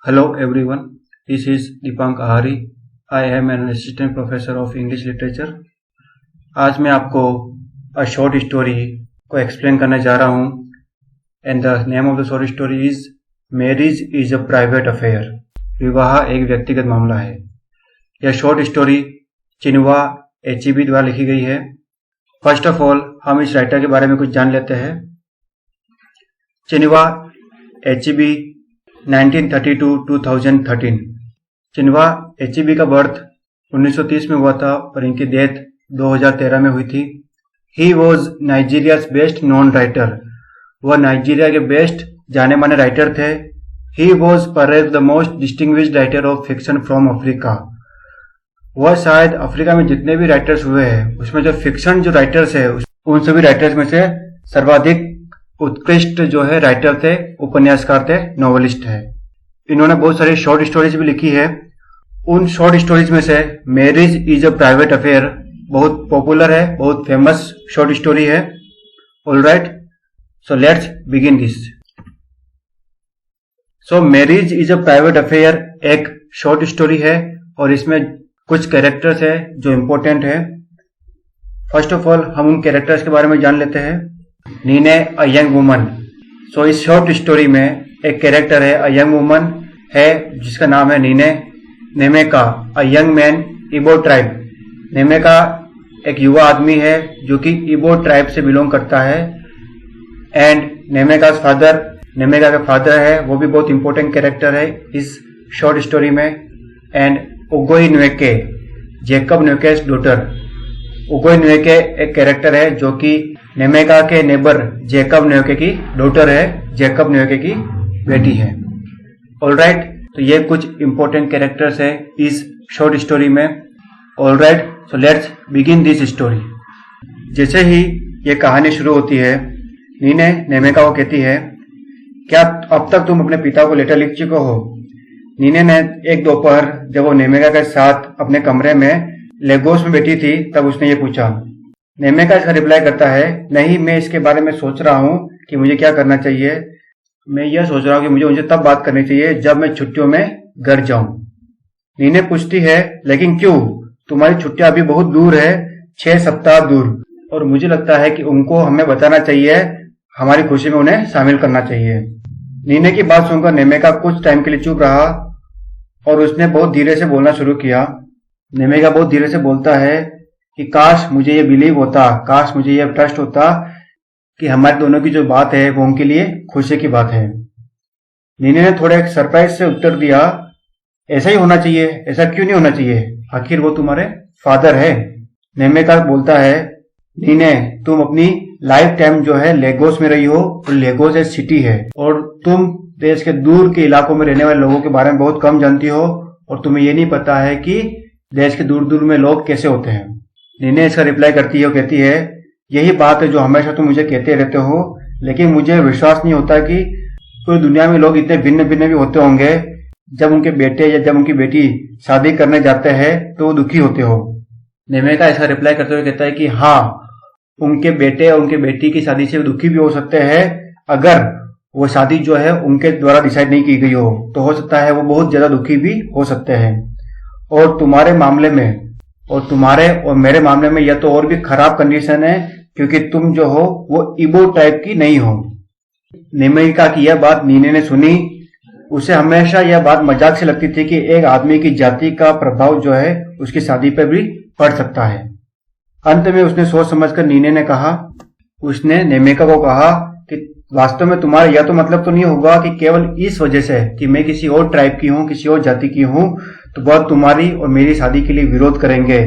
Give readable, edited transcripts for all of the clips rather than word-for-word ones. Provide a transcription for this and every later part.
Hello everyone, this is Deepank Ahari. I am an assistant professor of English literature. आज मैं आपको a short story को explain करने जा रहा हूँ and the name of the short story is Marriage is a private affair. विवाह एक व्यक्तिगत मामला है। यह short story चिनुआ एचीबी द्वारा लिखी गई है। फर्स्ट ऑफ ऑल हम इस राइटर के बारे में कुछ जान लेते हैं। चिनुआ एचीबी 1932-2013। चिनुआ एचीबी का बर्थ 1930 में हुआ था और इनकी डेथ 2013 में हुई थी। He was Nigeria's best known writer. वह नाइजीरिया के बेस्ट जाने माने राइटर थे। He was perhaps the most distinguished writer of fiction from Africa. वह शायद अफ्रीका में जितने भी राइटर्स हुए हैं उसमें जो फिक्शन जो राइटर्स है उन सभी राइटर्स में से सर्वाधिक उत्कृष्ट जो है राइटर थे, उपन्यासकार थे, नॉवेलिस्ट है। इन्होंने बहुत सारी शॉर्ट स्टोरीज भी लिखी है। उन शॉर्ट स्टोरीज में से marriage is a private affair बहुत पॉपुलर है, बहुत फेमस शॉर्ट स्टोरी है। Alright, so let's begin this. So marriage is a private affair एक शॉर्ट स्टोरी है और इसमें कुछ कैरेक्टर्स है जो इम्पोर्टेंट है। फर्स्ट ऑफ ऑल हम उन कैरेक्टर्स के बारे में जान लेते हैं। नीने अ यंग वुमन। सो इस शॉर्ट स्टोरी में एक कैरेक्टर है, अ यंग वुमन है जिसका नाम है नीने। नेमेका अ यंग मैन इबो ट्राइब। नेमेका एक युवा आदमी है जो कि इबो ट्राइब से बिलोंग करता है। एंड नेमेका का फादर है, वो भी बहुत इंपॉर्टेंट कैरेक्टर है इस शॉर्ट स्टोरी में। And Ugoye Nweke, Jacob Nweke's daughter. Ugoye Nweke एक कैरेक्टर है जो कि नेमेका के नेबर जेकब न्वेके की डॉटर है, जेकब न्वेके की बेटी है। ऑलराइट, तो ये कुछ इंपॉर्टेंट कैरेक्टर्स है इस शॉर्ट स्टोरी में। Alright, so let's begin this story. जैसे ही ये कहानी शुरू होती है, नीने नेमेका को कहती है, क्या अब तक तुम अपने पिता को लेटर लिख चुके हो? नीने ने एक दोपहर जब वो नेमेका के साथ अपने कमरे में लेगोस में बैठी थी तब उसने ये पूछा। नेमेका इसका रिप्लाई करता है, नहीं, मैं इसके बारे में सोच रहा हूँ कि मुझे क्या करना चाहिए। मैं यह सोच रहा हूँ कि मुझे उनसे तब बात करनी चाहिए जब मैं छुट्टियों में घर जाऊं। नीने पूछती है, लेकिन क्यों? तुम्हारी छुट्टियां अभी बहुत दूर है, 6 सप्ताह दूर, और मुझे लगता है कि उनको हमें बताना चाहिए, हमारी खुशी में उन्हें शामिल करना चाहिए। नीने की बात सुनकर नेमेका कुछ टाइम के लिए चुप रहा और उसने बहुत धीरे से बोलना शुरू किया। नेमेका बहुत धीरे से बोलता है कि काश मुझे ये बिलीव होता, काश मुझे ये ट्रस्ट होता कि हमारे दोनों की जो बात है वो उनके लिए खुशी की बात है। नीने ने थोड़ा एक सरप्राइज से उत्तर दिया, ऐसा ही होना चाहिए, ऐसा क्यों नहीं होना चाहिए, आखिर वो तुम्हारे फादर है। नेमेका बोलता है, नीने, तुम अपनी लाइफ टाइम जो है लेगोस में रही हो और लेगोस एक सिटी है और तुम देश के दूर के इलाकों में रहने वाले लोगों के बारे में बहुत कम जानती हो और तुम्हें ये नहीं पता है कि देश के दूर दूर में लोग कैसे होते हैं। नीने इसका रिप्लाई करती है और कहती है, यही बात है जो हमेशा तुम मुझे कहते रहते हो, लेकिन मुझे विश्वास नहीं होता कि पूरी दुनिया में लोग इतने भिन्न भिन्न भी होते होंगे। जब उनके बेटे या जब उनकी बेटी शादी करने जाते हैं तो वो दुखी होते हो। नेमेका इसका रिप्लाई करते हुए कहता है कि हाँ, उनके बेटे और उनके बेटी की शादी से दुखी भी हो सकते हैं। अगर वो शादी जो है उनके द्वारा डिसाइड नहीं की गई हो तो हो सकता है वो बहुत ज्यादा दुखी भी हो सकते हैं। और तुम्हारे मामले में और तुम्हारे और मेरे मामले में यह तो और भी खराब कंडीशन है क्योंकि तुम जो हो वो इबो टाइप की नहीं हो। नेमेका की यह बात नीने ने सुनी। उसे हमेशा यह बात मजाक से लगती थी कि एक आदमी की जाति का प्रभाव जो है उसकी शादी पर भी पड़ सकता है। अंत में उसने सोच समझकर नीने ने कहा, उसने नेमेका को कहा कि वास्तव में तुम्हारा यह तो मतलब तो नहीं होगा कि केवल इस वजह से कि मैं किसी और ट्राइब की हूँ, किसी और जाति की हूँ, तो बहुत तुम्हारी और मेरी शादी के लिए विरोध करेंगे।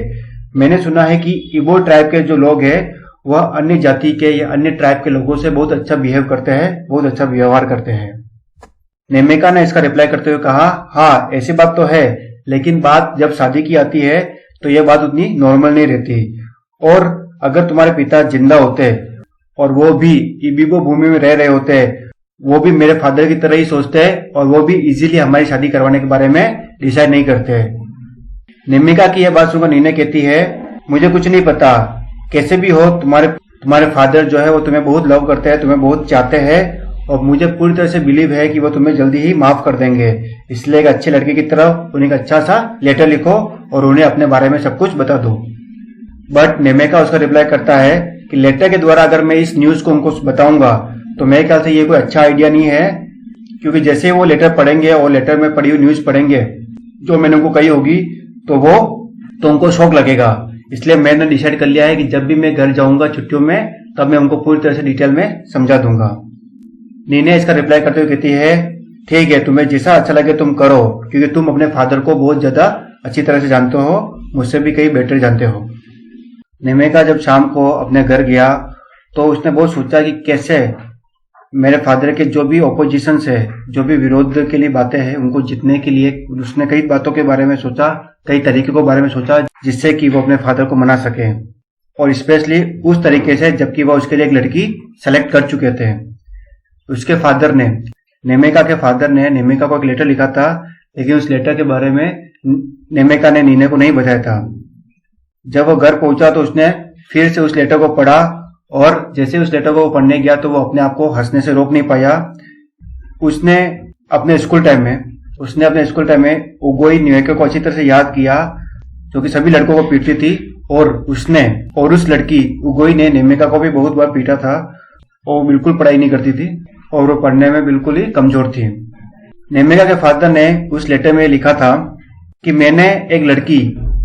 मैंने सुना है कि इबो ट्राइब के जो लोग हैं वह अन्य जाति के या अन्य ट्राइब के लोगों से बहुत अच्छा बिहेव करते हैं, बहुत अच्छा व्यवहार करते हैं। नेमेका ने इसका रिप्लाई करते हुए कहा, हाँ, ऐसी बात तो है, लेकिन बात जब शादी की आती है तो यह बात उतनी नॉर्मल नहीं रहती। और अगर तुम्हारे पिता जिंदा होते और वो भी इबिबो भूमि में रह रहे होते, वो भी मेरे फादर की तरह ही सोचते हैं और वो भी इजीली हमारी शादी करवाने के बारे में डिसाइड नहीं करते। नेमिका की यह बात सुनकर नीने कहती है, मुझे कुछ नहीं पता, कैसे भी हो तुम्हारे फादर जो है वो तुम्हें बहुत लव करते हैं, तुम्हें बहुत चाहते हैं और मुझे पूरी तरह से बिलीव है कि वो तुम्हें जल्दी ही माफ कर देंगे। इसलिए एक अच्छे लड़के की तरफ उन्हें एक अच्छा सा लेटर लिखो और उन्हें अपने बारे में सब कुछ बता दो। बट नेमेका उसका रिप्लाई करता है कि लेटर के द्वारा अगर मैं इस न्यूज को उनको बताऊंगा तो मेरे ख्याल से ये कोई अच्छा आइडिया नहीं है, क्योंकि जैसे वो लेटर पढ़ेंगे और लेटर में पढ़ी हुई न्यूज पढ़ेंगे जो मैंने उनको कही होगी तो उनको शौक लगेगा। इसलिए मैंने डिसाइड कर लिया है कि जब भी मैं घर जाऊंगा छुट्टियों में तब मैं उनको पूरी तरह से डिटेल में समझा दूंगा। नीने इसका रिप्लाई करते हुए कहती है, ठीक है, तुम्हें जैसा अच्छा लगे तुम करो, क्योंकि तुम अपने फादर को बहुत ज्यादा अच्छी तरह से जानते हो, मुझसे भी कहीं बेटर जानते हो। नेमेका जब शाम को अपने घर गया तो उसने बहुत सोचा कि कैसे मेरे फादर के जो भी ऑपोजिशंस है, जो भी विरोध के लिए बातें हैं, उनको जीतने के लिए उसने कई बातों के बारे में सोचा, कई तरीके के बारे में सोचा जिससे कि वो अपने फादर को मना सके, और स्पेशली उस तरीके से जबकि वह उसके लिए एक लड़की सेलेक्ट कर चुके थे। उसके फादर ने, नेमेका के फादर ने नेमेका को एक लेटर लिखा था, लेकिन उस लेटर के बारे में नेमेका ने नीने को नहीं बताया था। जब वो घर पहुंचा तो उसने फिर से उस लेटर को पढ़ा और जैसे उस लेटर को पढ़ने गया तो वो अपने आप को हंसने से रोक नहीं पाया। उसने अपने स्कूल टाइम में उगोई न्यूएके को अच्छी तरह से याद किया जो कि सभी लड़कों को पीटती थी, और उस लड़की उगोई ने नेमेका को भी बहुत बार पीटा था। वो बिल्कुल पढ़ाई नहीं करती थी और वो पढ़ने में बिल्कुल ही कमजोर थी। नेमेका के फादर ने उस लेटर में लिखा था कि मैंने एक लड़की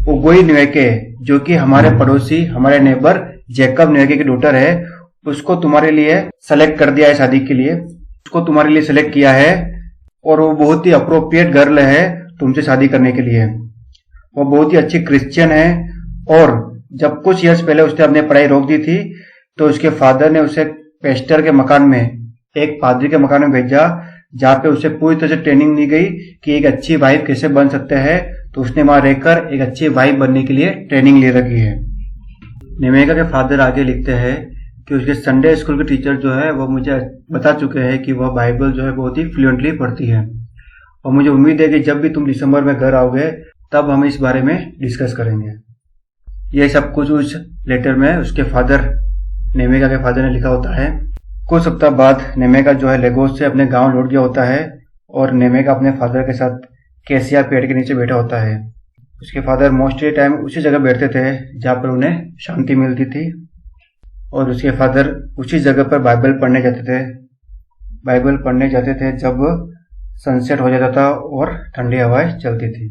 उगोई न्यूएके जो कि हमारे पड़ोसी, हमारे नेबर जैकब न्यूएके की डॉटर है, उसको तुम्हारे लिए सेलेक्ट कर दिया है शादी के लिए, उसको तुम्हारे लिए सेलेक्ट किया है और वो बहुत ही अप्रोप्रिएट गर्ल है तुमसे शादी करने के लिए। वो बहुत ही अच्छी क्रिश्चियन है और जब कुछ ईयर्स पहले उसने अपनी पढ़ाई रोक दी थी तो उसके फादर ने उसे पेस्टर के मकान में, एक पादरी के मकान में भेजा जहाँ पे उसे पूरी तरह से ट्रेनिंग दी गई कि एक अच्छी वाइफ कैसे बन सकते हैं। तो उसने वहां रहकर एक अच्छी वाइफ बनने के लिए ट्रेनिंग ले रखी है। नेमेका के फादर आगे लिखते हैं कि उसके संडे स्कूल के टीचर जो है वो मुझे बता चुके हैं कि वह बाइबल जो है बहुत ही फ्लुएंटली पढ़ती है, और मुझे उम्मीद है कि जब भी तुम दिसंबर में घर आओगे तब हम इस बारे में डिस्कस करेंगे। यह सब कुछ उस लेटर में उसके फादर, नेमेका के फादर ने लिखा होता है। कुछ सप्ताह बाद नेमेका जो है लेगोस से अपने गांव लौट गया होता है और नेमेका अपने फादर के साथ कैसिया पेड़ के नीचे बैठा होता है। उसके फादर मोस्टली टाइम उसी जगह बैठते थे जहाँ पर उन्हें शांति मिलती थी, और उसके फादर उसी जगह पर बाइबल पढ़ने जाते थे जब सनसेट हो जाता था और ठंडी हवाएं चलती थी।